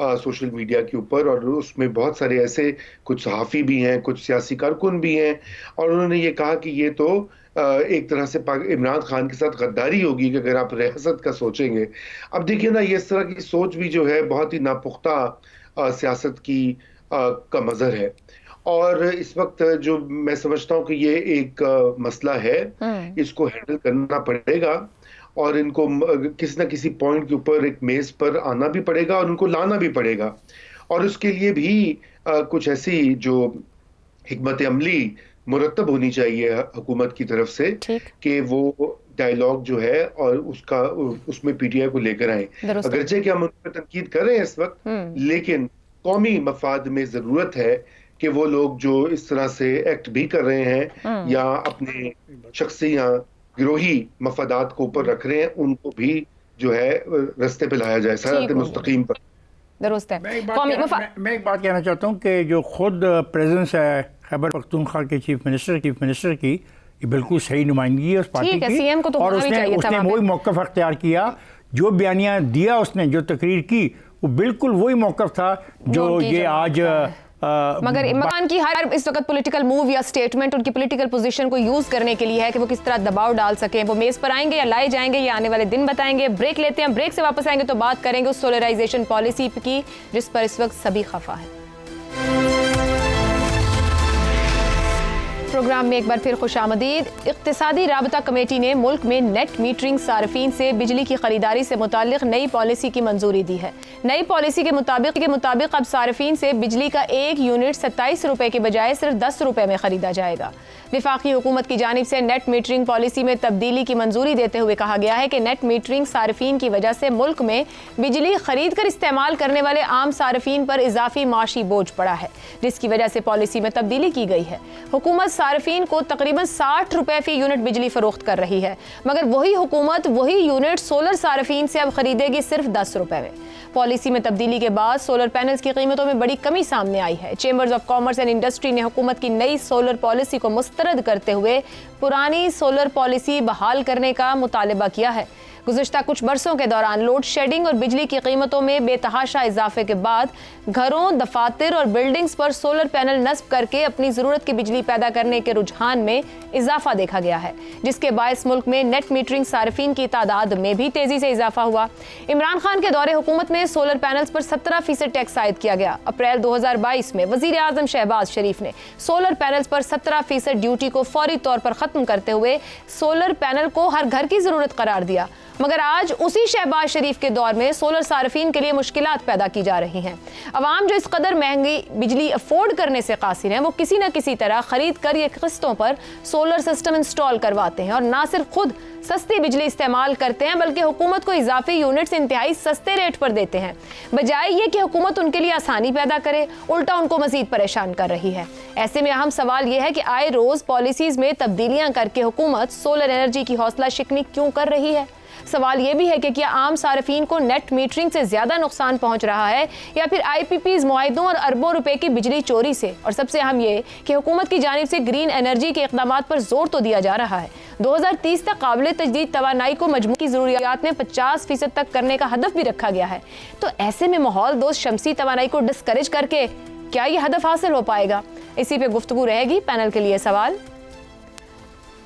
सोशल मीडिया के ऊपर, और उसमें बहुत सारे ऐसे कुछ सहाफ़ी भी हैं, कुछ सियासी कारकुन भी हैं, और उन्होंने ये कहा कि ये तो एक तरह से इमरान खान के साथ गद्दारी होगी कि अगर आप रियासत का सोचेंगे। अब देखिए ना, ये इस तरह की सोच भी जो है बहुत ही नापुख्ता सियासत की का मज़हर है, और इस वक्त जो मैं समझता हूँ कि ये एक मसला है, इसको हैंडल करना पड़ेगा और इनको किसी ना किसी पॉइंट के ऊपर एक मेज पर आना भी पड़ेगा और उनको लाना भी पड़ेगा, और उसके लिए भी कुछ ऐसी जो हिकमत अमली मुरतब होनी चाहिए हुकूमत की तरफ से कि वो डायलॉग जो है और उसमें पीटीआई को लेकर आए। अगरचे कि हम उन पर तनकीद कर रहे हैं इस वक्त, लेकिन कौमी मफाद में जरूरत है कि वो लोग जो इस तरह से एक्ट भी कर रहे हैं या अपने शख्सी या गिरोही मफादात को ऊपर रख रहे हैं, उनको भी जो है रास्ते पे लाया जाए, सरात मुस्तकीम पर। दुरुस्त है। मैं एक बात कहना चाहता हूँ कि जो खुद प्रेजेंस है खैबर पख्तूनख्वा के चीफ मिनिस्टर की, ये बिल्कुल सही नुमाइंदगी है उस पार्टी की, सीएम को तो और उसने वही मौक़िफ़ अख्तियार किया, जो बयानिया दिया उसने, जो तकरीर की, वो बिल्कुल वही मौक़िफ़ था जो ये आज मगर इमरान की हर इस वक्त पॉलिटिकल मूव या स्टेटमेंट उनकी पॉलिटिकल पोजीशन को यूज करने के लिए है कि वो किस तरह दबाव डाल सकें। वो मेज पर आएंगे या लाए जाएंगे, ये आने वाले दिन बताएंगे। ब्रेक लेते हैं, ब्रेक से वापस आएंगे तो बात करेंगे उस सोलराइजेशन पॉलिसी की जिस पर इस वक्त सभी खफा है। प्रोग्राम में एक बार फिर खुशामदीद। इक्तिसादी राबता कमेटी ने मुल्क में नेट मीटरिंग सार्फिन से बिजली की खरीदारी से मुताल्लिक नई पॉलिसी की मंजूरी दी है। नई पॉलिसी के मुताबिक अब सार्फिन से बिजली का एक यूनिट 27 रुपए के बजाय सिर्फ 10 रुपए में खरीदा जाएगा। विफाकी हुकूमत की जानिब से नेट मीटरिंग पॉलिसी में तब्दीली की मंजूरी देते हुए कहा गया है कि नेट मीटरिंग सार्फिन की वजह से मुल्क में बिजली खरीद कर इस्तेमाल करने वाले आम सार्फिन पर इजाफी माशी बोझ पड़ा है, जिसकी वजह से पॉलिसी में तब्दीली की गई है। हुकूमत सार्फिन को तकरीबन 60 रुपए फी यूनिट बिजली फरोख्त कर रही है, मगर वही हुकूमत वही यूनिट सोलर सार्फिन से अब खरीदेगी सिर्फ 10 रुपए में। पॉलिसी में तब्दीली के बाद सोलर पैनल्स की कीमतों में बड़ी कमी सामने आई है। Chambers of commerce and industry ने हुकूमत की नई सोलर पॉलिसी को मुस्तरद करते हुए पुरानी सोलर पॉलिसी बहाल करने का मुतालबा किया है। गुज़िश्ता कुछ बरसों के दौरान लोड शेडिंग और बिजली की कीमतों में बेतहाशा इजाफे के बाद घरों, दफातर और बिल्डिंग्स पर सोलर पैनल नस्ब करके अपनी ज़रूरत की बिजली पैदा करने के रुझान में इजाफा देखा गया है, जिसके बायस मुल्क में नेट मीटरिंग सार्फिन की तादाद में भी तेजी से इजाफा हुआ। इमरान खान के दौरे हुकूमत में सोलर पैनल्स पर 17% टैक्स आयद किया गया। अप्रैल 2022 में वजीर आजम शहबाज शरीफ ने सोलर पैनल्स पर 17% ड्यूटी को फौरी तौर पर खत्म करते हुए सोलर पैनल को हर घर की जरूरत करार दिया, मगर आज उसी शहबाज शरीफ के दौर में सोलर सार्फिन के लिए मुश्किलात पैदा की जा रही हैं। अवाम जो इस कदर महंगी बिजली अफोर्ड करने से कासिर हैं, वो किसी न किसी तरह खरीद कर ये किस्तों पर सोलर सिस्टम इंस्टॉल करवाते हैं और ना सिर्फ खुद सस्ती बिजली इस्तेमाल करते हैं, बल्कि हुकूमत को इजाफी यूनिट्स इंतहाई सस्ते रेट पर देते हैं। बजाय ये कि हुकूमत उनके लिए आसानी पैदा करे, उल्टा उनको मजीद परेशान कर रही है। ऐसे में अहम सवाल यह है कि आए रोज पॉलिसीज में तब्दीलियां करके हुकूमत सोलर एनर्जी की हौसला शिकनी क्यों कर रही है? सवाल ये भी है कि क्या आम सार्फिन को नेट मीटरिंग से ज्यादा नुकसान पहुंच रहा है या फिर IPPs मुआहिदों और अरबों रुपए की बिजली चोरी से। और सबसे अहम ये कि हुकूमत की जानिब से ग्रीन एनर्जी के इक़दाम पर जोर तो दिया जा रहा है। 2030 तक काबिल तजदीद तवानाई को मजमू की ज़रूरियात में 50% तक करने का हदफ भी रखा गया है। तो ऐसे में माहौल दोस्त शमसी तवानाई को डिस्करेज करके क्या ये हदफ हासिल हो पाएगा? इसी पे गुफ्तगू रहेगी। पैनल के लिए सवाल।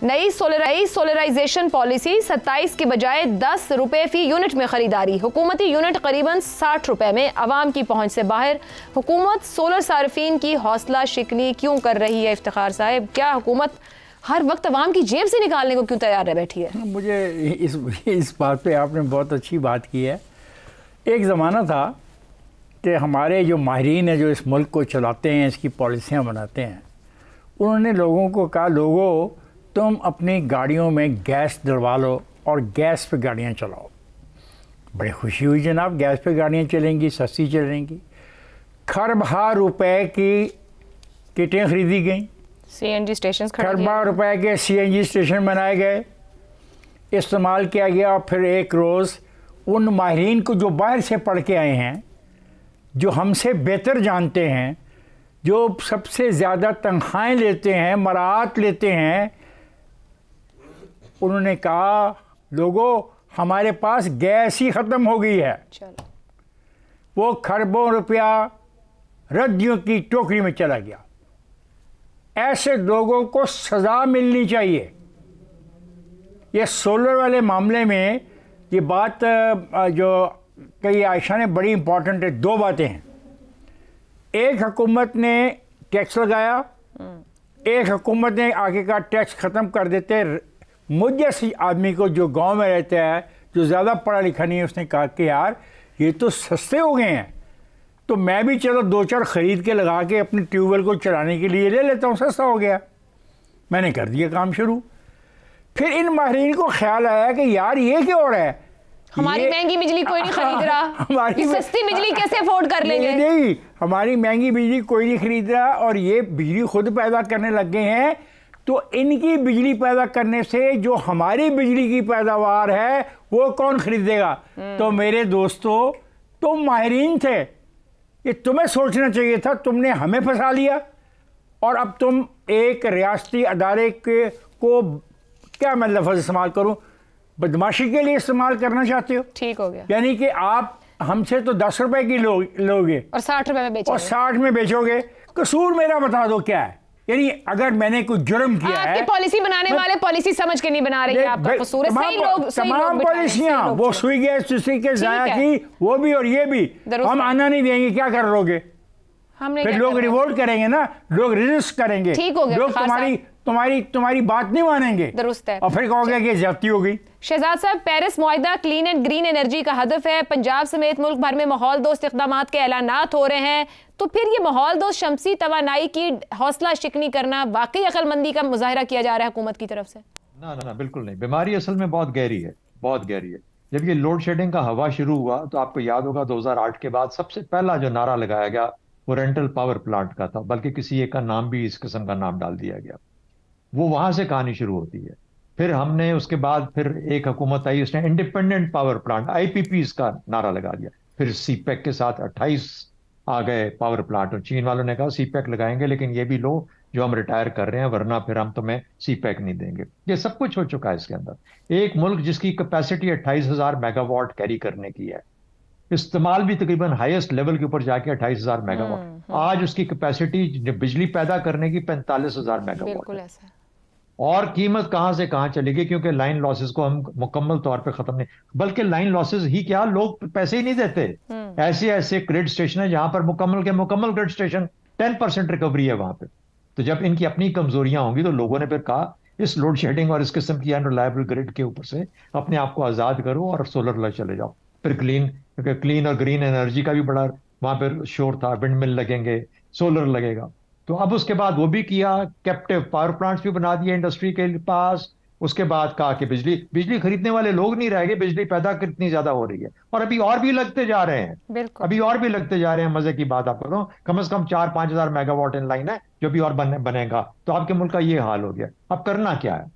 नई सोलराइजेशन पॉलिसी 27 के बजाय 10 रुपए फी यूनिट में खरीदारी। हुकूमती यूनिट करीबन 60 रुपए में अवाम की पहुंच से बाहर। हुकूमत सोलर सार्फिन की हौसला शिकनी क्यों कर रही है? इफ्तिखार साहब, क्या हुकूमत हर वक्त अवाम की जेब से निकालने को क्यों तैयार है बैठी है? मुझे इस बात पे आपने बहुत अच्छी बात की है। एक ज़माना था कि हमारे जो माहिरीन हैं जो इस मुल्क को चलाते हैं, इसकी पॉलिसियाँ बनाते हैं, उन्होंने लोगों को कहा, लोगों तुम अपनी गाड़ियों में गैस डलवा लो और गैस पे गाड़ियाँ चलाओ। बड़ी खुशी हुई जनाब, गैस पे गाड़ियाँ चलेंगी, सस्ती चलेंगी। खरबा रुपए की किटें खरीदी गई, CNG स्टेशन, खरबा रुपए के CNG स्टेशन बनाए गए, इस्तेमाल किया गया। और फिर एक रोज़ उन माहिरीन को जो बाहर से पढ़ के आए हैं, जो हमसे बेहतर जानते हैं, जो सबसे ज़्यादा तनख्वाहें लेते हैं, मराहत लेते हैं, उन्होंने कहा, लोगों हमारे पास गैस ही ख़त्म हो गई है। चलो। वो खरबों रुपया रद्दियों की टोकरी में चला गया। ऐसे लोगों को सज़ा मिलनी चाहिए। ये सोलर वाले मामले में ये बात जो कही आयशा ने, बड़ी इंपॉर्टेंट है। दो बातें हैं, एक हुकूमत ने टैक्स लगाया, एक हुकूमत ने आगे का टैक्स ख़त्म कर देते। मुझ जैसी आदमी को जो गांव में रहता है, जो ज़्यादा पढ़ा लिखा नहीं है, उसने कहा कि यार ये तो सस्ते हो गए हैं, तो मैं भी चलो 2-4 ख़रीद के लगा के अपने ट्यूबवेल को चलाने के लिए ले लेता हूँ, सस्ता हो गया। मैंने कर दिया काम शुरू। फिर इन माहिरीन को ख्याल आया कि यार ये क्या हो रहा है, हमारी महंगी बिजली कोई नहीं खरीद रहा, हमारी सस्ती बिजली कैसे अफोर्ड कर लेंगे? नहीं, हमारी महंगी बिजली कोई नहीं खरीद रहा और ये बिजली खुद पैदा करने लग गए हैं। तो इनकी बिजली पैदा करने से जो हमारी बिजली की पैदावार है वो कौन खरीदेगा? तो मेरे दोस्तों, तुम माहिरीन थे, ये तुम्हें सोचना चाहिए था, तुमने हमें फंसा लिया। और अब तुम एक रियासती अदारे को, क्या मैं लफ्ज़ इस्तेमाल करूं, बदमाशी के लिए इस्तेमाल करना चाहते हो। ठीक हो गया। यानी कि आप हमसे तो 10 रुपए की लोगे और 60 रुपए में बेचोगे, और 60 में बेचोगे। कसूर मेरा बता दो क्या है? यानी अगर मैंने कोई जुर्म किया है, आपकी पॉलिसी बनाने वाले पॉलिसी समझ के नहीं बना रहे हैं, आपका कसूर है। तमाम पॉलिसियां वो सुई गैस जिससे के जाया की, वो भी और ये भी हम आना नहीं देंगे। क्या कर लोगे? फिर लोग रिवोल्ट करेंगे ना, लोग रेजिस्ट करेंगे, लोग तुम्हारी बात नहीं मानेंगे। दुरुस्त है। और फिर कहोगे कि ज्यादती हो गई। शहजाद साहब, पेरिस मुआहिदा क्लीन एंड ग्रीन एनर्जी का हदफ है। पंजाब समेत मुल्क भर में माहौल दोस्त इक़दामात के ऐलानात हो रहे हैं। तो फिर ये माहौल दोस्त शमसी तवानाई की हौसला शिकनी करना वाकई अक्लमंदी का मुजाहिरा किया जा रहा है हुकूमत की तरफ से? ना ना ना, बिल्कुल नहीं। बीमारी असल में बहुत गहरी है, बहुत गहरी है। जब ये लोड शेडिंग का हवा शुरू हुआ तो आपको याद होगा 2008 के बाद सबसे पहला जो नारा लगाया गया वो रेंटल पावर प्लांट का था, बल्कि किसी एक का नाम भी इस किस्म का नाम डाल दिया गया। वो वहां से कहानी शुरू होती है। फिर हमने उसके बाद फिर एक हुकूमत आई, उसने इंडिपेंडेंट पावर प्लांट IPPs का नारा लगा दिया। फिर CPEC के साथ 28 आ गए पावर प्लांट, और चीन वालों ने कहा CPEC लगाएंगे लेकिन ये भी लो जो हम रिटायर कर रहे हैं, वरना फिर हम तुम्हें CPEC नहीं देंगे। ये सब कुछ हो चुका है इसके अंदर। एक मुल्क जिसकी कैपेसिटी 28,000 मेगावाट कैरी करने की है, इस्तेमाल भी तकरीबन हाईएस्ट लेवल के ऊपर जाके 28,000 मेगावाट, आज उसकी कैपेसिटी बिजली पैदा करने की 45,000 मेगावाट। और कीमत कहां से कहां चलेगी, क्योंकि लाइन लॉसेस को हम मुकम्मल तौर पे खत्म नहीं, बल्कि लाइन लॉसेस ही क्या, लोग पैसे ही नहीं देते। ऐसे ऐसे ग्रिड स्टेशन है जहां पर मुकम्मल के मुकम्मल ग्रिड स्टेशन 10% रिकवरी है वहां पे। तो जब इनकी अपनी कमजोरियां होंगी तो लोगों ने फिर कहा इस लोड शेडिंग और इस किस्म की अनरिलायबल ग्रिड के ऊपर से अपने आप को आजाद करो और सोलर ला चले जाओ। फिर क्लीन और ग्रीन एनर्जी का भी बड़ा वहां पर शोर था, विंड मिल लगेंगे, सोलर लगेगा। तो अब उसके बाद वो भी किया, कैप्टिव पावर प्लांट्स भी बना दिए इंडस्ट्री के पास। उसके बाद कहा कि बिजली खरीदने वाले लोग नहीं रह गए, बिजली पैदा कितनी ज्यादा हो रही है, और अभी और भी लगते जा रहे हैं, अभी और भी लगते जा रहे हैं। मजे की बात आप करो, कम से कम 4-5 हजार मेगावाट इन लाइन है जो भी और बनेगा। तो आपके मुल्क का ये हाल हो गया। अब करना क्या है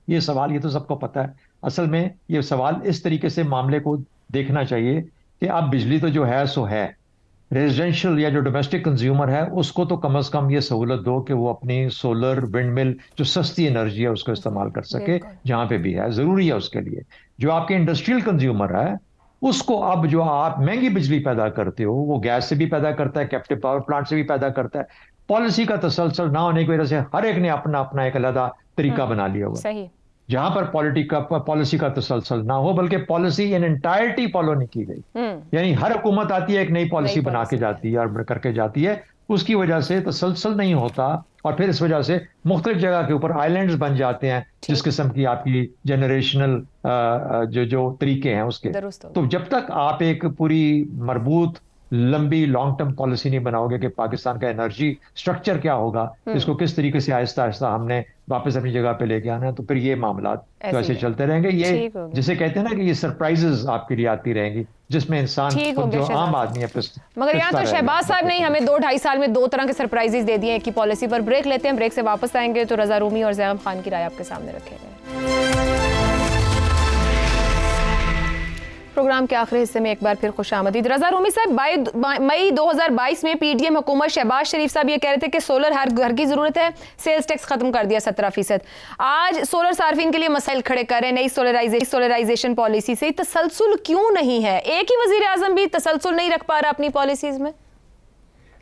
ये सवाल, ये तो सबको पता है। असल में ये सवाल इस तरीके से मामले को देखना चाहिए कि अब बिजली तो जो है सो है, रेजिडेंशियल या जो डोमेस्टिक कंज्यूमर है उसको तो कम से कम ये सहूलत दो कि वो अपनी सोलर विंड मिल जो सस्ती एनर्जी है उसको इस्तेमाल कर सके जहां पे भी है, जरूरी है उसके लिए। जो आपके इंडस्ट्रियल कंज्यूमर है उसको अब जो आप महंगी बिजली पैदा करते हो, वो गैस से भी पैदा करता है, कैप्टिव पावर प्लांट से भी पैदा करता है। पॉलिसी का तसलसल ना होने की वजह से हर एक ने अपना अपना एक अलग तरीका बना लिया हुआ। सही। जहां पर पॉलिसी का तसलसल ना हो, बल्कि पॉलिसी इन एंटायरिटी फॉलो नहीं की गई, यानी हर हुकूमत आती है एक नई पॉलिसी बना के जाती है और करके जाती है, उसकी वजह से तसलसल नहीं होता और फिर इस वजह से मुख्तलिफ जगह के ऊपर आइलैंड्स बन जाते हैं जिस किस्म की आपकी जनरेशनल जो तरीके हैं उसके। तो जब तक आप एक पूरी मरबूत लंबी लॉन्ग टर्म पॉलिसी नहीं बनाओगे कि पाकिस्तान का एनर्जी स्ट्रक्चर क्या होगा, इसको किस तरीके से आहिस्ता आहिस्ता हमने वापस अपनी जगह पे लेके आना है, तो फिर ये मामला तो ऐसे चलते रहेंगे। ये जिसे कहते हैं ना कि ये सरप्राइजेस आपके लिए आती रहेंगी जिसमें इंसान जो आम आदमी है। मगर यहाँ तो शहबाज साहब ने हमें 2-2.5 साल में 2 तरह के सरप्राइजेस दे दिए। एक की पॉलिसी पर ब्रेक लेते हैं, ब्रेक से वापस आएंगे तो रजा रूमी और ज़ैगम खान की राय आपके सामने रखेंगे। प्रोग्राम के आखिरी हिस्से में एक बार फिर खुशामदीद। रजा रूमी साहब, मई 2022 में पीडीएम हुकूमत शहबाज शरीफ साहब ये कह रहे थे कि सोलर हर घर की जरूरत है, सेल्स टैक्स खत्म कर दिया 17%। आज सोलर सार्फिन के लिए मसाइल खड़े कर रहे हैं नई सोलराइजेशन पॉलिसी से। तसलसल क्यों नहीं है? एक ही वजीर आजम भी तसलसल नहीं रख पा रहा अपनी पॉलिसीज में।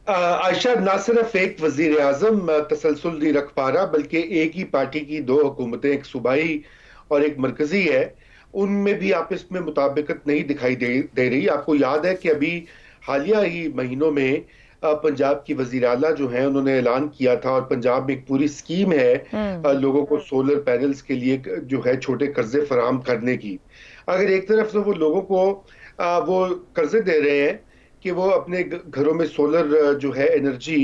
आयशा, ना सिर्फ एक वजीर आजम तसलसल नहीं रख पा रहा, बल्कि एक ही पार्टी की 2 हुकूमतें, एक सूबाई और एक मरकजी है, उनमें भी आपस में मुताबिकत नहीं दिखाई दे रही। आपको याद है कि अभी हालिया ही महीनों में पंजाब की वजीर आला जो है उन्होंने ऐलान किया था, और पंजाब में एक पूरी स्कीम है लोगों को सोलर पैनल्स के लिए जो है छोटे कर्जे फराहम करने की। अगर एक तरफ से वो लोगों को वो कर्जे दे रहे हैं कि वो अपने घरों में सोलर जो है एनर्जी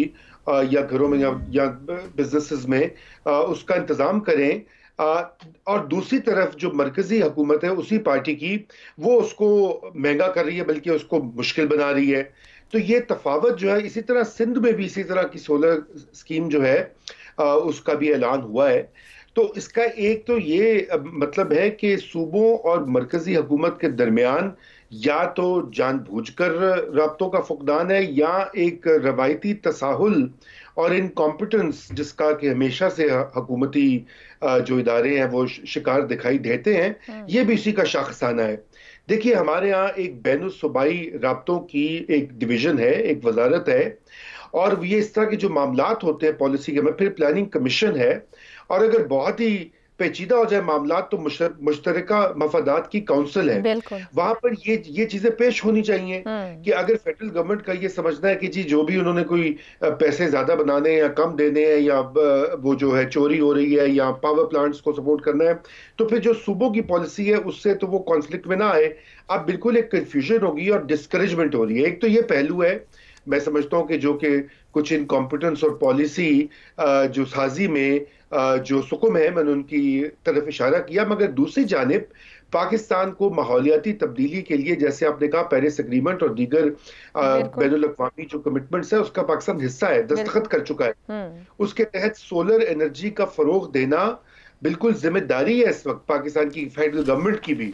या घरों में या बिजनेसेस में उसका इंतजाम करें, और दूसरी तरफ जो मरकजी हुकूमत है उसी पार्टी की, वो उसको महंगा कर रही है, बल्कि उसको मुश्किल बना रही है। तो ये तफावत जो है, इसी तरह सिंध में भी इसी तरह की सोलर स्कीम जो है उसका भी ऐलान हुआ है। तो इसका एक तो ये मतलब है कि सूबों और मरकजी हुकूमत के दरमियान या तो जानबूझकर राब्तों का फुकदान है, या एक रवायती तसाहुल और इनकॉम्पिटेंस जिसका कि हमेशा से हुकूमती जो इदारे हैं वो शिकार दिखाई देते हैं, ये भी इसी का शाखसाना है। देखिए, हमारे यहाँ एक बैनुल सूबाई राब्तों की एक डिवीजन है, एक वजारत है, और ये इस तरह के जो मामलात होते हैं पॉलिसी के में, फिर प्लानिंग कमीशन है, और अगर बहुत ही पेचीदा हो जाए मामला तो मुश्तरका मफादात की काउंसिल है। वहां पर ये चीजें पेश होनी चाहिए कि अगर फेडरल गवर्नमेंट का ये समझना है कि जी जो भी उन्होंने कोई पैसे ज्यादा बनाने हैं या कम देने हैं, या वो जो है चोरी हो रही है, या पावर प्लांट्स को सपोर्ट करना है, तो फिर जो सूबों की पॉलिसी है उससे तो वो कॉन्फ्लिक्ट में ना आए। अब बिल्कुल एक कंफ्यूजन होगी और डिस्करेजमेंट हो रही है। एक तो ये पहलू है, मैं समझता हूं कि जो कि कुछ इनकॉम्पिटेंस और पॉलिसी जो साजी में जो सुकुम है, मैंने उनकी तरफ इशारा किया, मगर दूसरी जानिब पाकिस्तान को माहौलियाती तब्दीली के लिए, जैसे आपने कहा, पेरिस एग्रीमेंट और दीगर बैनुल-अक़वामी जो कमिटमेंट्स है उसका पाकिस्तान हिस्सा है, दस्तखत कर चुका है। उसके तहत सोलर एनर्जी का फरोग देना बिल्कुल जिम्मेदारी है इस वक्त पाकिस्तान की फेडरल गवर्नमेंट की भी।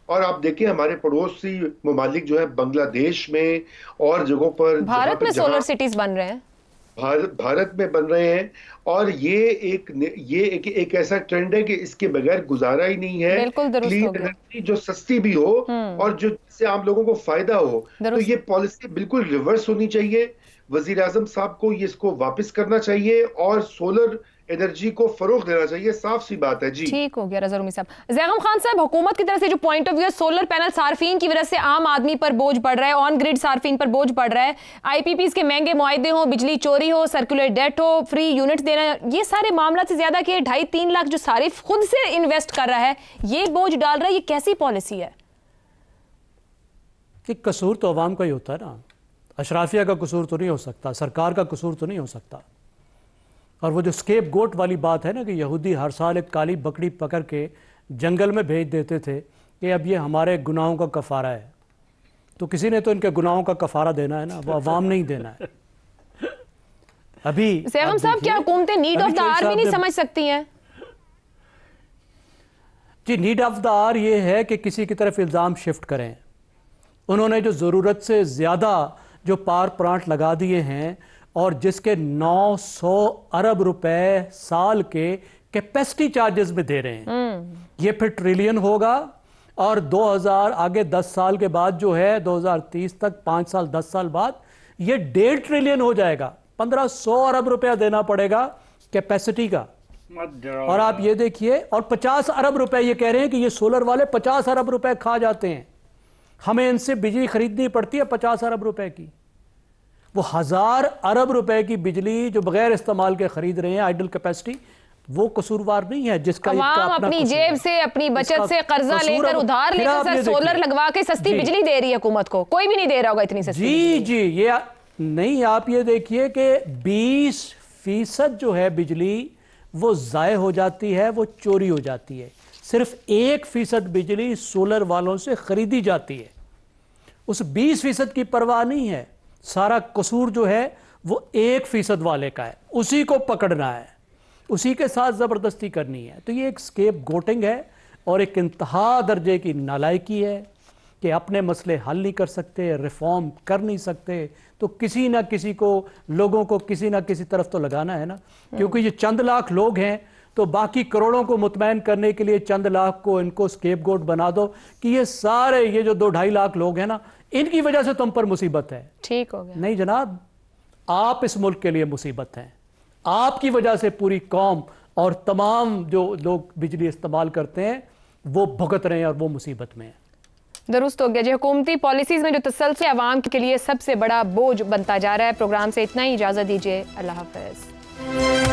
और आप देखें हमारे पड़ोसी ममालिक जो है बांग्लादेश में और जगहों पर, भारत में सोलर सिटीज बन रहे हैं, भारत में बन रहे हैं, और ये एक ऐसा ट्रेंड है कि इसके बगैर गुजारा ही नहीं है। क्लीन एनर्जी जो सस्ती भी हो और जो जिससे आम लोगों को फायदा हो, तो ये पॉलिसी बिल्कुल रिवर्स होनी चाहिए। वजीर आजम साहब को ये इसको वापस करना चाहिए और सोलर एनर्जी को फरोग देना चाहिए। साफ सी बात है जी। ठीक हो गया रजा रूमी साहब। ज़ैगम खान साहब, हुकूमत की तरफ से जो पॉइंट ऑफ व्यू है, सोलर पैनल सार्फिन की वजह से आम आदमी पर बोझ पड़ रहा है, ऑन ग्रिड सार्फिन पर बोझ पड़ रहा है, आईपीपीज के महंगे मुआहदे हो, बिजली चोरी हो, सर्कुलर डेट हो, फ्री यूनिट देना, ये सारे मामला से ज्यादा कि 2.5-3 लाख जो सारिफ खुद से इन्वेस्ट कर रहा है, ये बोझ डाल रहा है, ये कैसी पॉलिसी है? कि कसूर तो अवाम का ही होता है ना, अशराफिया का कसूर तो नहीं हो सकता, सरकार का कसूर तो नहीं हो सकता। और वो जो स्केप गोट वाली बात है ना कि यहूदी हर साल एक काली बकरी पकड़ के जंगल में भेज देते थे कि अब ये हमारे गुनाहों का कफारा है, तो किसी ने तो इनके गुनाहों का कफारा देना है ना, वो अवाम नहीं देना है। अभी ज़ैगम साहब, क्या हुकूमतें नीड ऑफ द आवर भी नहीं समझ सकती हैं? जी, नीड ऑफ द आवर ये है कि किसी की तरफ इल्ज़ाम शिफ्ट करें। उन्होंने जो ज़रूरत से ज़्यादा जो पावर प्लांट लगा दिए हैं और जिसके 900 अरब रुपए साल के कैपेसिटी चार्जेस में दे रहे हैं, ये फिर ट्रिलियन होगा और 2000 आगे 10 साल के बाद जो है 2030 तक 5 साल 10 साल बाद ये 1.5 ट्रिलियन हो जाएगा। 1500 अरब रुपया देना पड़ेगा कैपेसिटी का। और आप ये देखिए, और 50 अरब रुपए ये कह रहे हैं कि ये सोलर वाले 50 अरब रुपए खा जाते हैं, हमें इनसे बिजली खरीदनी पड़ती है 50 अरब रुपए की। वो 1000 अरब रुपए की बिजली जो बगैर इस्तेमाल के खरीद रहे हैं आइडल कैपेसिटी, वो कसूरवार नहीं है। जिसका अपनी जेब से अपनी बचत से कर्जा लेकर उधार लेकर सोलर लगवा के सस्ती बिजली दे रही है हुकूमत को। कोई भी नहीं दे रहा होगा इतनी सस्ती। जी जी, ये नहीं, आप ये देखिए कि 20% जो है बिजली वो ज़ाय हो जाती है, वो चोरी हो जाती है। सिर्फ 1% बिजली सोलर वालों से खरीदी जाती है। उस 20% की परवाह नहीं है। सारा कसूर जो है वो 1% वाले का है, उसी को पकड़ना है, उसी के साथ ज़बरदस्ती करनी है। तो ये एक स्केप गोटिंग है और एक इंतहा दर्जे की नालायकी है कि अपने मसले हल नहीं कर सकते, रिफॉर्म कर नहीं सकते, तो किसी ना किसी को, लोगों को किसी ना किसी तरफ तो लगाना है ना। क्योंकि ये चंद लाख लोग हैं तो बाकी करोड़ों को मुतमैन करने के लिए चंद लाख को इनको स्केप गोट बना दो कि ये सारे ये जो 2-2.5 लाख लोग हैं ना, इनकी वजह से तुम पर मुसीबत है। ठीक हो गया। नहीं जनाब, आप इस मुल्क के लिए मुसीबत हैं। आपकी वजह से पूरी कौम और तमाम जो लोग बिजली इस्तेमाल करते हैं वो भुगत रहे हैं और वो मुसीबत में हैं। दुरुस्त हो गया जी। हुकूमती पॉलिसीज़ में जो तसलसल आवाम के लिए सबसे बड़ा बोझ बनता जा रहा है। प्रोग्राम से इतना ही, इजाज़त दीजिए। अल्लाह हाफ़िज़।